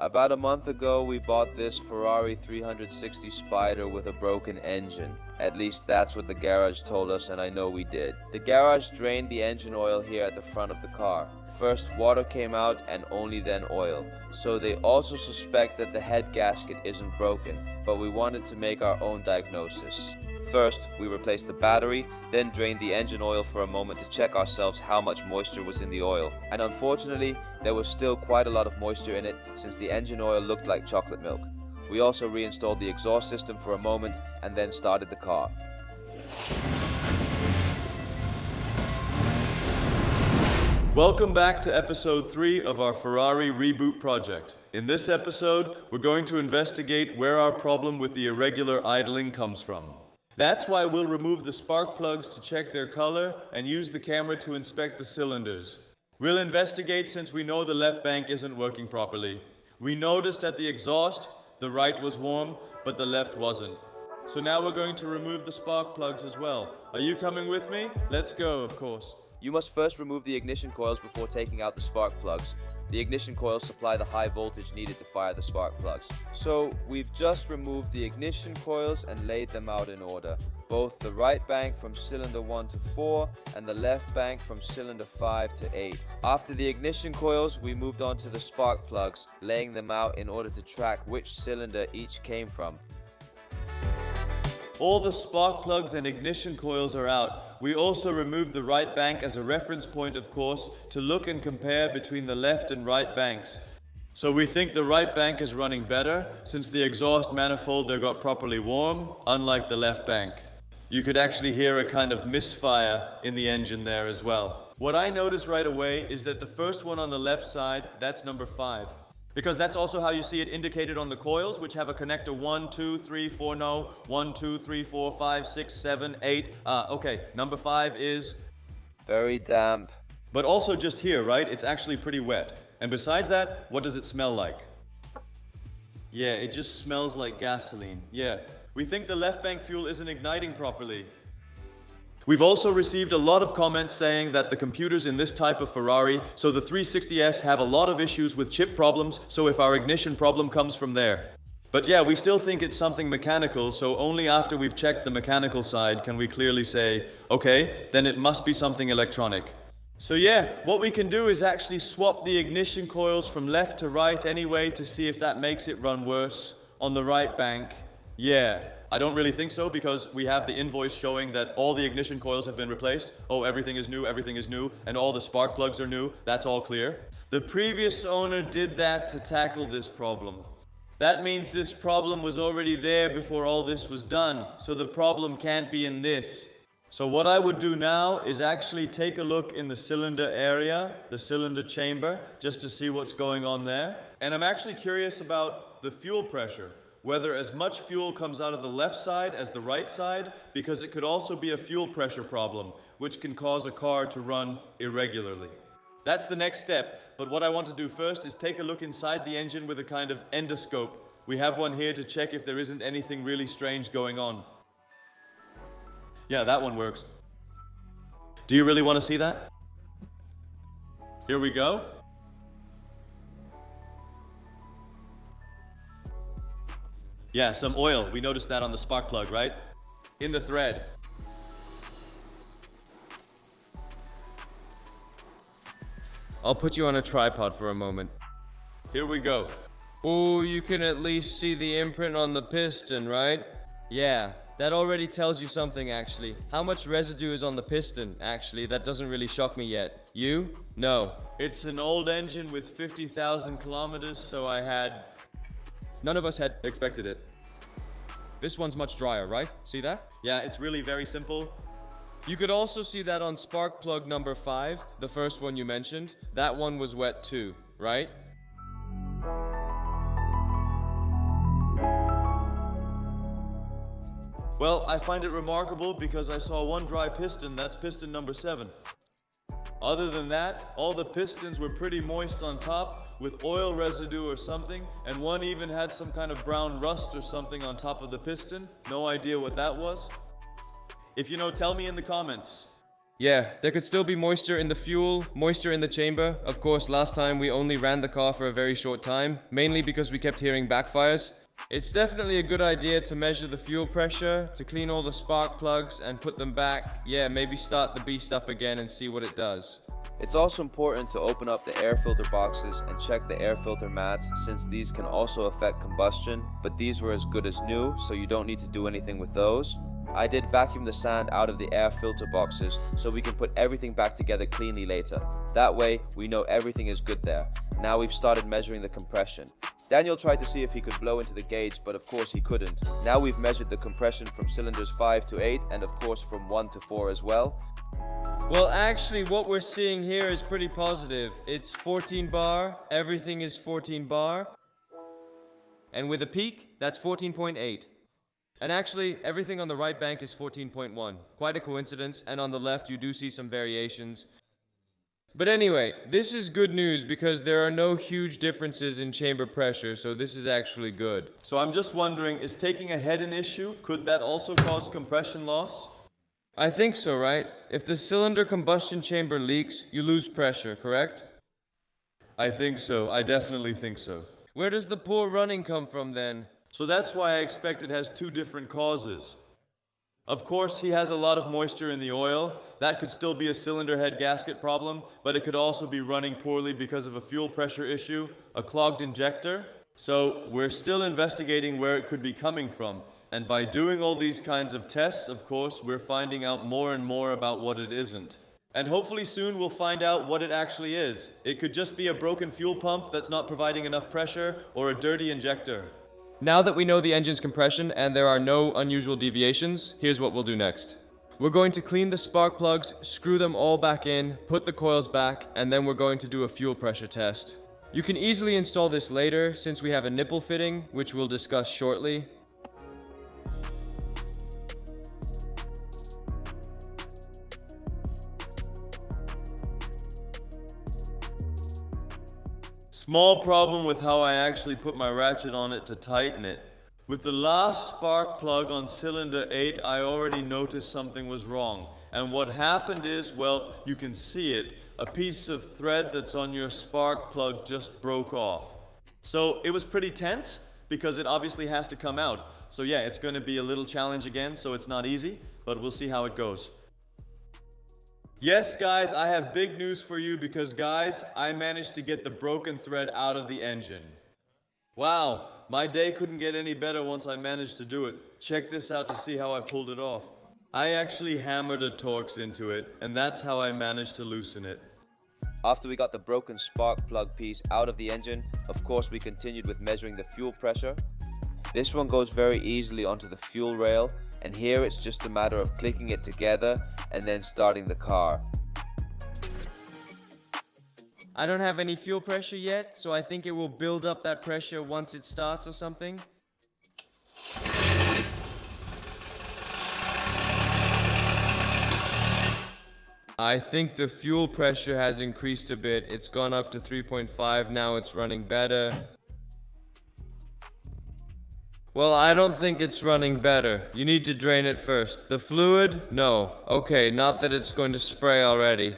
About a month ago, we bought this Ferrari 360 Spider with a broken engine. At least that's what the garage told us, and I know we did. The garage drained the engine oil here at the front of the car. First water came out and only then oil. So they also suspect that the head gasket isn't broken, but we wanted to make our own diagnosis. First, we replaced the battery, then drained the engine oil for a moment to check ourselves how much moisture was in the oil. And unfortunately, there was still quite a lot of moisture in it since the engine oil looked like chocolate milk. We also reinstalled the exhaust system for a moment and then started the car. Welcome back to episode 3 of our Ferrari reboot project. In this episode, we're going to investigate where our problem with the irregular idling comes from. That's why we'll remove the spark plugs to check their color and use the camera to inspect the cylinders. We'll investigate since we know the left bank isn't working properly. We noticed at the exhaust, the right was warm, but the left wasn't. So now we're going to remove the spark plugs as well. Are you coming with me? Let's go, of course. You must first remove the ignition coils before taking out the spark plugs. The ignition coils supply the high voltage needed to fire the spark plugs. So we've just removed the ignition coils and laid them out in order. Both the right bank from cylinder 1 to 4 and the left bank from cylinder 5 to 8. After the ignition coils, we moved on to the spark plugs, laying them out in order to track which cylinder each came from. All the spark plugs and ignition coils are out. We also removed the right bank as a reference point, of course, to look and compare between the left and right banks. So we think the right bank is running better, since the exhaust manifold there got properly warm, unlike the left bank. You could actually hear a kind of misfire in the engine there as well. What I noticed right away is that the first one on the left side, that's number 5. Because that's also how you see it indicated on the coils, which have a connector 1, 2, 3, 4, no, 1, 2, 3, 4, 5, 6, 7, 8. Okay, number 5 is very damp. But also just here, right? It's actually pretty wet. And besides that, what does it smell like? Yeah, it just smells like gasoline. Yeah, we think the left bank fuel isn't igniting properly. We've also received a lot of comments saying that the computers in this type of Ferrari, so the 360S, have a lot of issues with chip problems, so if our ignition problem comes from there. But yeah, we still think it's something mechanical, so only after we've checked the mechanical side can we clearly say, okay, then it must be something electronic. So yeah, what we can do is actually swap the ignition coils from left to right anyway to see if that makes it run worse on the right bank. Yeah. I don't really think so because we have the invoice showing that all the ignition coils have been replaced. Oh, everything is new, and all the spark plugs are new. That's all clear. The previous owner did that to tackle this problem. That means this problem was already there before all this was done, so the problem can't be in this. So what I would do now is actually take a look in the cylinder area, the cylinder chamber, just to see what's going on there. And I'm actually curious about the fuel pressure. Whether as much fuel comes out of the left side as the right side, because it could also be a fuel pressure problem, which can cause a car to run irregularly. That's the next step, but what I want to do first is take a look inside the engine with a kind of endoscope. We have one here to check if there isn't anything really strange going on. Yeah, that one works. Do you really want to see that? Here we go. Yeah, some oil. We noticed that on the spark plug, right? In the thread. I'll put you on a tripod for a moment. Here we go. Oh, you can at least see the imprint on the piston, right? Yeah, that already tells you something, actually. How much residue is on the piston, actually? That doesn't really shock me yet. You? No. It's an old engine with 50,000 kilometers, so I had... None of us had expected it. This one's much drier, right? See that? Yeah, it's really very simple. You could also see that on spark plug number 5, the first one you mentioned. That one was wet too, right? Well, I find it remarkable because I saw one dry piston, that's piston number 7. Other than that, all the pistons were pretty moist on top with oil residue or something, and one even had some kind of brown rust or something on top of the piston. No idea what that was. If you know, tell me in the comments. Yeah, there could still be moisture in the fuel, moisture in the chamber. Of course, last time we only ran the car for a very short time, mainly because we kept hearing backfires. It's definitely a good idea to measure the fuel pressure, to clean all the spark plugs and put them back. Yeah, maybe start the beast up again and see what it does. It's also important to open up the air filter boxes and check the air filter mats, since these can also affect combustion, but these were as good as new, so you don't need to do anything with those. I did vacuum the sand out of the air filter boxes so we can put everything back together cleanly later. That way, we know everything is good there. Now we've started measuring the compression. Daniel tried to see if he could blow into the gauge, but of course he couldn't. Now we've measured the compression from cylinders 5 to 8 and of course from 1 to 4 as well. Well, actually, what we're seeing here is pretty positive. It's 14 bar, everything is 14 bar. And with a peak, that's 14.8. And actually, everything on the right bank is 14.1. Quite a coincidence, and on the left you do see some variations. But anyway, this is good news because there are no huge differences in chamber pressure, so this is actually good. So I'm just wondering, is taking a head an issue? Could that also cause compression loss? I think so, right? If the cylinder combustion chamber leaks, you lose pressure, correct? I think so. I definitely think so. Where does the poor running come from then? So that's why I expect it has two different causes. Of course, he has a lot of moisture in the oil. That could still be a cylinder head gasket problem, but it could also be running poorly because of a fuel pressure issue, a clogged injector. So we're still investigating where it could be coming from. And by doing all these kinds of tests, of course, we're finding out more and more about what it isn't. And hopefully soon we'll find out what it actually is. It could just be a broken fuel pump that's not providing enough pressure, or a dirty injector. Now that we know the engine's compression and there are no unusual deviations, here's what we'll do next. We're going to clean the spark plugs, screw them all back in, put the coils back, and then we're going to do a fuel pressure test. You can easily install this later since we have a nipple fitting, which we'll discuss shortly. Small problem with how I actually put my ratchet on it to tighten it. With the last spark plug on cylinder 8, I already noticed something was wrong. And what happened is, well, you can see it. A piece of thread that's on your spark plug just broke off. So it was pretty tense because it obviously has to come out. So yeah, it's going to be a little challenge again, so it's not easy, but we'll see how it goes. Yes, guys, I have big news for you because, guys, I managed to get the broken thread out of the engine. Wow, my day couldn't get any better once I managed to do it. Check this out to see how I pulled it off. I actually hammered a Torx into it, and that's how I managed to loosen it. After we got the broken spark plug piece out of the engine, of course we continued with measuring the fuel pressure. This one goes very easily onto the fuel rail, and here it's just a matter of clicking it together and then starting the car. I don't have any fuel pressure yet, so I think it will build up that pressure once it starts or something. I think the fuel pressure has increased a bit. It's gone up to 3.5, now it's running better. Well, I don't think it's running better. You need to drain it first. The fluid? No. Okay, not that it's going to spray already.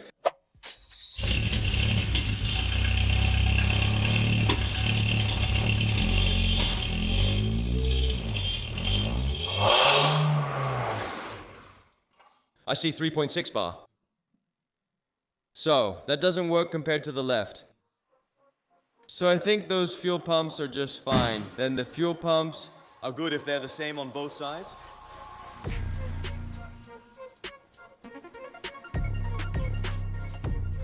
I see 3.6 bar. So, that doesn't work compared to the left. So I think those fuel pumps are just fine. Then the fuel pumps are good if they're the same on both sides.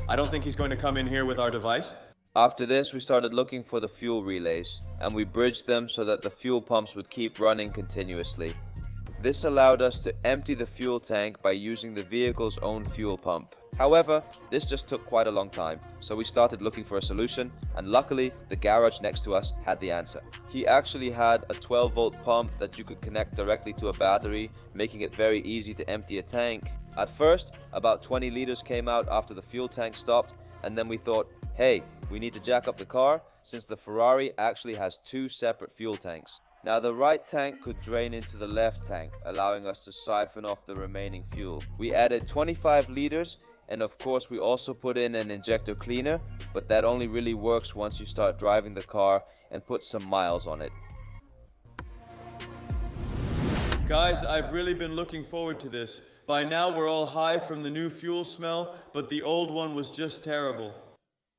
I don't think he's going to come in here with our device. After this, we started looking for the fuel relays, and we bridged them so that the fuel pumps would keep running continuously. This allowed us to empty the fuel tank by using the vehicle's own fuel pump. However, this just took quite a long time, so we started looking for a solution, and luckily, the garage next to us had the answer. He actually had a 12-volt pump that you could connect directly to a battery, making it very easy to empty a tank. At first, about 20 liters came out after the fuel tank stopped, and then we thought, hey, we need to jack up the car, since the Ferrari actually has two separate fuel tanks. Now the right tank could drain into the left tank, allowing us to siphon off the remaining fuel. We added 25 liters, and of course we also put in an injector cleaner, but that only really works once you start driving the car and put some miles on it. Guys, I've really been looking forward to this. By now we're all high from the new fuel smell, but the old one was just terrible.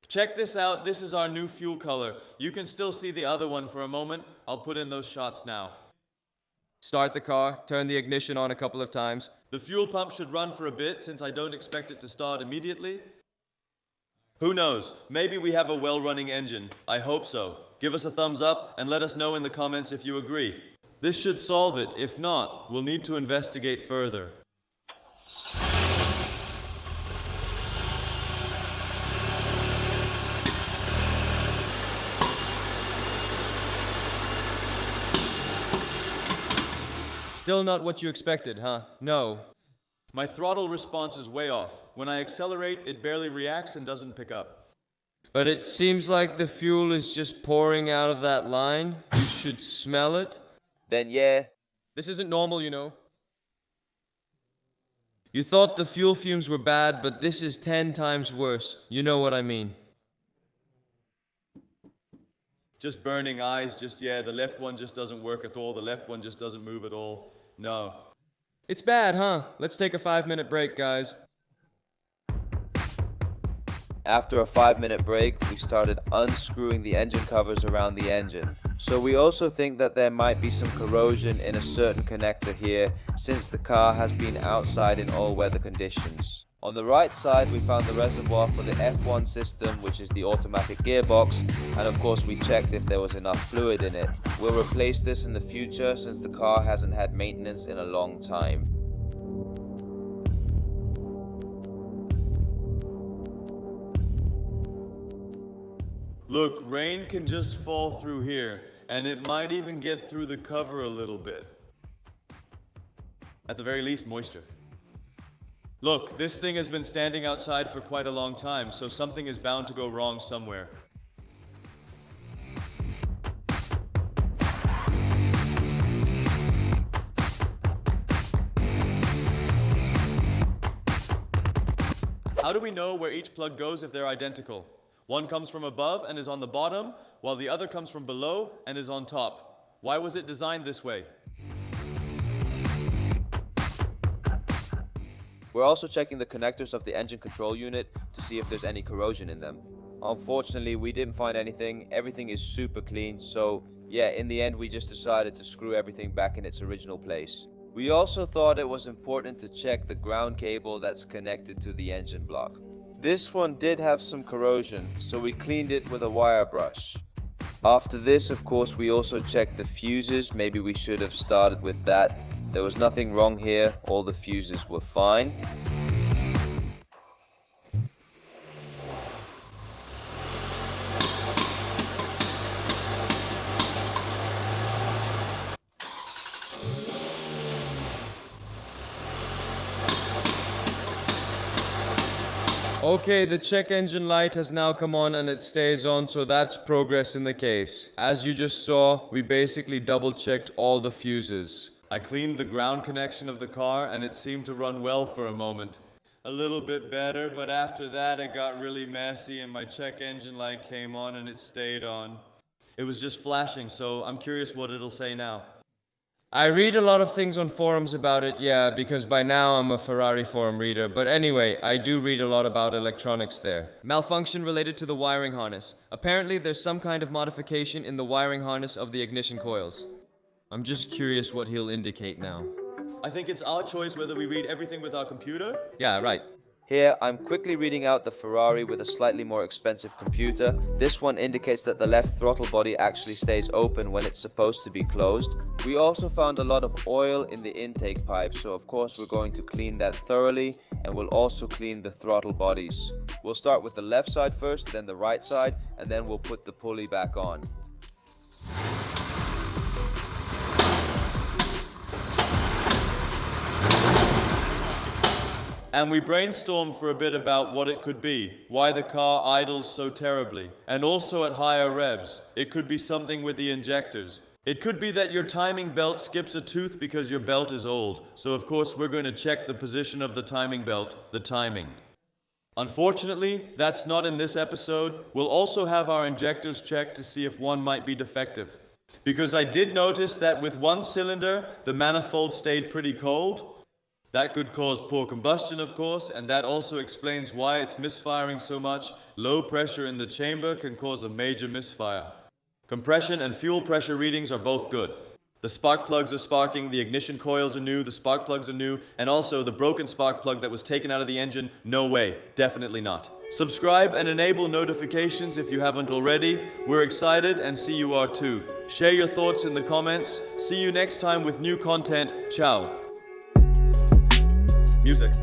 Check this out, this is our new fuel color. You can still see the other one for a moment. I'll put in those shots now. Start the car, turn the ignition on a couple of times. The fuel pump should run for a bit since I don't expect it to start immediately. Who knows, maybe we have a well-running engine. I hope so. Give us a thumbs up and let us know in the comments if you agree. This should solve it. If not, we'll need to investigate further. Still not what you expected, huh? No. My throttle response is way off. When I accelerate, it barely reacts and doesn't pick up. But it seems like the fuel is just pouring out of that line. You should smell it. Then yeah. This isn't normal, you know. You thought the fuel fumes were bad, but this is 10 times worse. You know what I mean. Just burning eyes, the left one just doesn't work at all. The left one just doesn't move at all. No. It's bad, huh? Let's take a 5-minute break, guys. After a 5-minute break, we started unscrewing the engine covers around the engine. So we also think that there might be some corrosion in a certain connector here, since the car has been outside in all weather conditions. On the right side, we found the reservoir for the F1 system, which is the automatic gearbox, and of course we checked if there was enough fluid in it. We'll replace this in the future since the car hasn't had maintenance in a long time. Look, rain can just fall through here, and it might even get through the cover a little bit. At the very least, moisture. Look, this thing has been standing outside for quite a long time, so something is bound to go wrong somewhere. How do we know where each plug goes if they're identical? One comes from above and is on the bottom, while the other comes from below and is on top. Why was it designed this way? We're also checking the connectors of the engine control unit to see if there's any corrosion in them. Unfortunately, we didn't find anything. Everything is super clean, so yeah, in the end we just decided to screw everything back in its original place. We also thought it was important to check the ground cable that's connected to the engine block. This one did have some corrosion, so we cleaned it with a wire brush. After this, of course, we also checked the fuses. Maybe we should have started with that. There was nothing wrong here, all the fuses were fine. Okay, the check engine light has now come on and it stays on, so that's progress in the case. As you just saw, we basically double checked all the fuses. I cleaned the ground connection of the car and it seemed to run well for a moment. A little bit better, but after that it got really messy and my check engine light came on and it stayed on. It was just flashing, so I'm curious what it'll say now. I read a lot of things on forums about it, yeah, because by now I'm a Ferrari forum reader, but anyway, I do read a lot about electronics there. Malfunction related to the wiring harness. Apparently there's some kind of modification in the wiring harness of the ignition coils. I'm just curious what he'll indicate now. I think it's our choice whether we read everything with our computer. Yeah, right. Here, I'm quickly reading out the Ferrari with a slightly more expensive computer. This one indicates that the left throttle body actually stays open when it's supposed to be closed. We also found a lot of oil in the intake pipe, so of course we're going to clean that thoroughly, and we'll also clean the throttle bodies. We'll start with the left side first, then the right side, and then we'll put the pulley back on. And we brainstormed for a bit about what it could be, why the car idles so terribly, and also at higher revs. It could be something with the injectors. It could be that your timing belt skips a tooth because your belt is old. So of course we're going to check the position of the timing belt, the timing. Unfortunately, that's not in this episode. We'll also have our injectors checked to see if one might be defective. Because I did notice that with one cylinder, the manifold stayed pretty cold. That could cause poor combustion, of course, and that also explains why it's misfiring so much. Low pressure in the chamber can cause a major misfire. Compression and fuel pressure readings are both good. The spark plugs are sparking, the ignition coils are new, the spark plugs are new, and also the broken spark plug that was taken out of the engine, no way, definitely not. Subscribe and enable notifications if you haven't already. We're excited and see you are too. Share your thoughts in the comments. See you next time with new content. Ciao. Music.